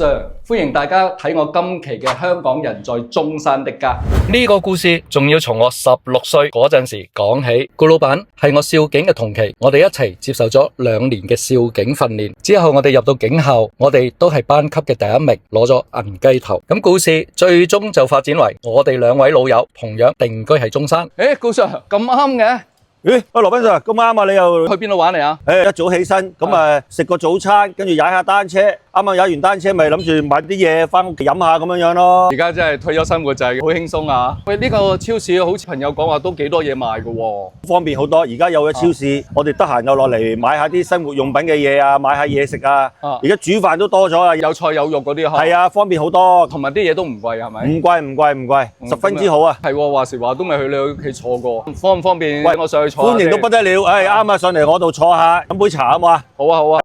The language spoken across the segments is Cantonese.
Sir， 歡迎大家睇我今期嘅香港人在中山的家。呢個故事仲要從我16歲嗰陣時講起。顧老闆係我少警嘅同期，我哋一齊接受咗2年嘅少警訓練。之後我哋入到警校，我哋都係班級嘅第一名，攞咗銀雞頭。咁故事最終就發展為我哋2位老友同樣定居喺中山。顧 Sir 咁啱嘅。咦，羅賓 Sir， 咁啱啊！你又去邊度玩嚟啊？一早起身，咁食個早餐，跟住踩下單車。啱啱踩完單車，咪諗住買啲嘢返屋企飲下咁樣咯。而家真係退休生活就係好輕鬆啊！喂，呢個超市好似朋友講話都幾多嘢賣㗎喎，方便好多。而家有咗超市，我哋得閒又落嚟買下啲生活用品嘅嘢啊，買下嘢食啊。而家煮飯都多咗啊，有菜有肉嗰啲係啊，方便好多，同埋啲嘢都唔貴係咪？唔貴，十分之好啊。係喎，話時話都未去你屋企坐過，方唔方便？喂，我上去坐下。歡迎到不得了，啱啊，上嚟我度坐下，飲杯茶好唔好啊？好啊，好啊。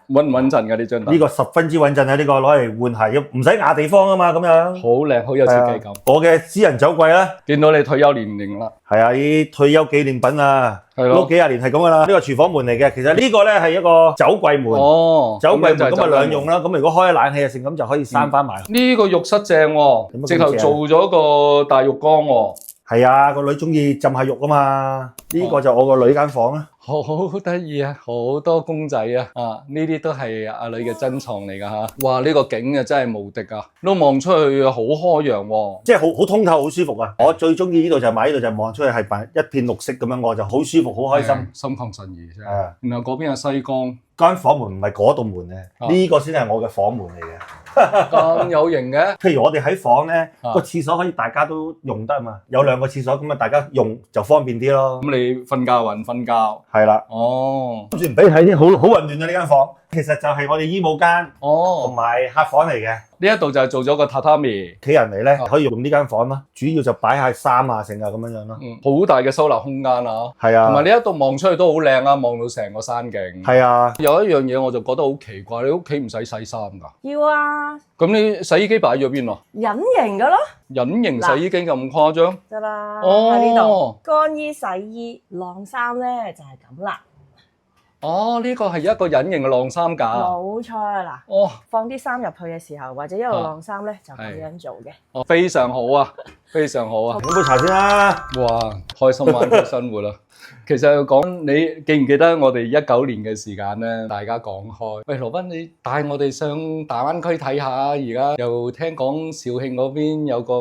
穩唔穩陣㗎呢張凳？呢個十分之穩陣啊！呢個攞嚟換鞋，唔使壓地方啊嘛，咁樣。好靚，好有設計感。我嘅私人酒櫃啦，見到你退休年齡啦。係啊，啲退休紀念品啊，係咯，都幾廿年係咁噶啦。呢個廚房門嚟嘅，其實呢個咧係一個酒櫃門。哦，酒櫃門咁啊兩用啦。咁如果開冷氣啊成咁就可以閂翻埋。呢個浴室正喎，直頭做咗個大浴缸喎。係啊，個女中意浸下浴啊嘛。呢個就我個女間房啦。好得意啊，好多公仔啊！呢啲都係阿女嘅珍藏嚟㗎嚇。哇！呢個景啊真係無敵啊，都望出去好開揚喎，即係好通透，好舒服啊！我最中意呢度就買呢度就望出去係一片綠色咁樣，我就好舒服，好開心，心曠神怡啫。係。然後嗰邊係西江。間房門唔係嗰道門嘅，呢個先係我嘅房門嚟嘅。咁有型嘅。譬如我哋喺房咧，個廁所可以大家都用得啊嘛，有2個廁所咁啊，大家用就方便啲咯。咁你瞓覺還瞓覺？係啦。哦。跟住唔俾你睇先，好混亂啊！呢間房其實就係我哋醫務間，同埋客房嚟嘅。呢一度就係做咗個榻榻米，屋企人嚟咧可以用呢間房啦，主要就擺下衫啊、剩啊咁樣樣咯。好大嘅收納空間啊！係啊，同埋呢一度望出去都好靚啊，望到成個山景。係啊，有一樣嘢我就覺得好奇怪，你屋企唔使洗衫㗎？要啊。咁你洗衣機擺咗邊啊？隱形㗎咯。隱形洗衣機咁誇張？得啦。哦。喺呢度乾衣、洗衣、晾衫咧就係咁啦。哦，呢個係一個隱形嘅晾衫架。冇錯啦。哦，放啲衫入去嘅時候，或者一路晾衫咧，就咁樣做嘅。哦，非常好啊，非常好啊。飲杯茶先啦。哇，開心灣區生活啦。其實講你記唔記得我哋19年嘅時間咧？大家講開，喂，羅賓，你帶我哋上大灣區睇下。而家又聽講肇慶嗰邊有個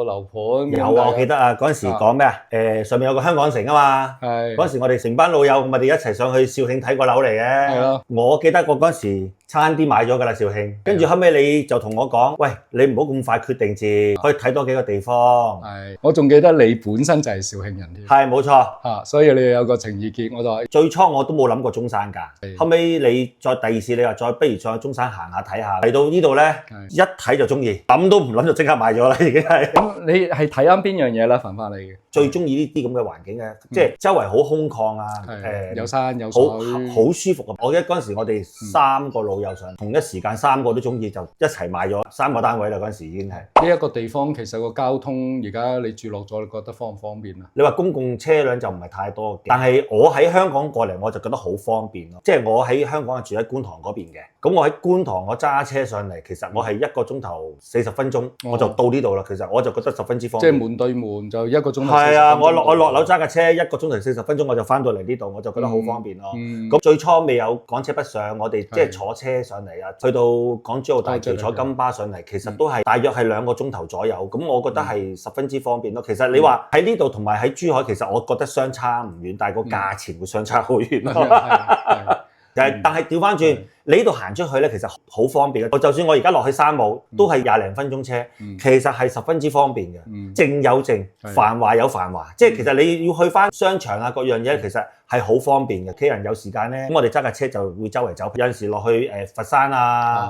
樓盤。有啊，我記得啊，嗰陣時講咩啊？上面有個香港城啊嘛。係。嗰陣時我哋成班老友，我哋一齊上去肇慶睇個樓嚟嘅。係咯。我記得我嗰陣時差啲買咗㗎啦，肇慶。跟住後尾你就同我講，喂，你唔好咁快決定字，可以睇多幾個地方。係。我仲記得你本身就係肇慶人添。係，冇錯。所以你有個情意結，我就最初我都冇諗過中山㗎，後尾你再第二次你話再不如再去中山行下睇下，嚟到呢度咧一睇就中意，諗都唔諗就即刻買咗啦，已經係。咁你係睇啱邊樣嘢啦？凡翻嚟嘅最中意呢啲咁嘅環境嘅，即係周圍好空曠啊，有山有水，好舒服啊！我記得嗰陣時我哋3個老友上，同一時間3個都中意，就一齊買咗3個單位啦。嗰陣時已經係呢一個地方，其實個交通而家你住落咗，你覺得方唔方便啊？你話公共車輛就唔係太多嘅，但係我喺香港過嚟我就覺得好方便咯。即係我喺香港係住喺觀塘嗰邊嘅，咁我喺觀塘我揸車上嚟，其實我係1個鐘頭40分鐘我就到呢度啦。其實我就覺得十分之方便。即係門對門就1個鐘頭。係啊，我落樓揸架車1個鐘頭40分鐘我就翻到嚟呢度，我就覺得好方便咯。咁最初未有港車北上，我哋即係坐車上嚟啊，去到港珠澳大橋坐金巴上嚟，其實都係大約係2個鐘頭左右。咁我覺得係十分之方便咯。其實你話喺呢度同埋喺珠海，其實我覺得相差唔遠，但係個價錢會相差好遠咯。但係調翻轉，你呢度行出去咧，其實好方便嘅。就算我而家落去山姆，都係20零分鐘車，其實係十分之方便嘅。靜有靜，繁華有繁華，即係其實你要去翻商場啊各樣嘢，其實係好方便嘅。屋企人有時間咧，咁我哋揸架車就會周圍走，有陣時落去佛山啊、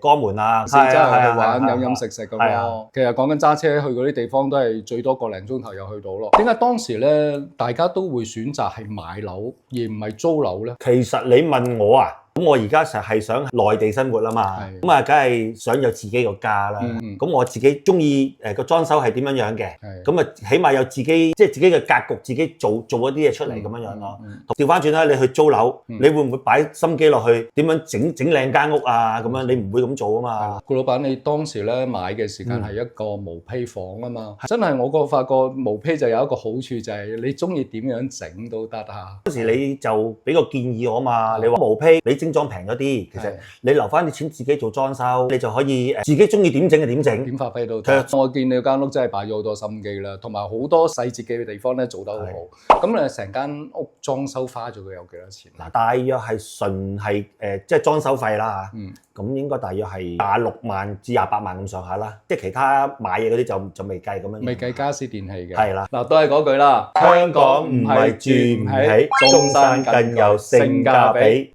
江門啊，四周去玩飲飲食食咁咯。其實講緊揸車去嗰啲地方都係最多個零鐘頭又去到咯。點解當時咧大家都會選擇係買樓而唔係租樓咧？其實你問我啊，咁我而家實係想內地生活啦嘛，咁啊梗係想有自己個家啦。咁我自己中意個裝修係點樣樣嘅，咁啊起碼有自己即係自己嘅格局，自己做一啲嘢出嚟咁樣樣咯。調翻轉啦，你去租樓，你會唔會擺心機落去點樣整靚間屋啊？咁樣你唔會咁做啊嘛。顧老闆，你當時咧買嘅時間係一個毛坯房啊嘛，真係我發覺毛坯就有一個好處就係你中意點樣整都得啊。嗰時你就俾個建議我嘛，你話毛坯你精裝平咗啲，其實你留翻啲錢自己做裝修，你就可以自己中意點整就點整，點發揮都得。我見你間屋真係擺咗好多心機啦，同埋好多細節嘅地方咧做得好好。咁你成間屋裝修花咗佢有幾多錢？嗱，大約係純係即係裝修費啦嚇，咁應該大約係26萬至28萬咁上下啦，即係其他買嘢嗰啲就未計咁樣。未計家私電器嘅。係啦，嗱都係嗰句啦，香港唔係住唔起，中山更有性價比。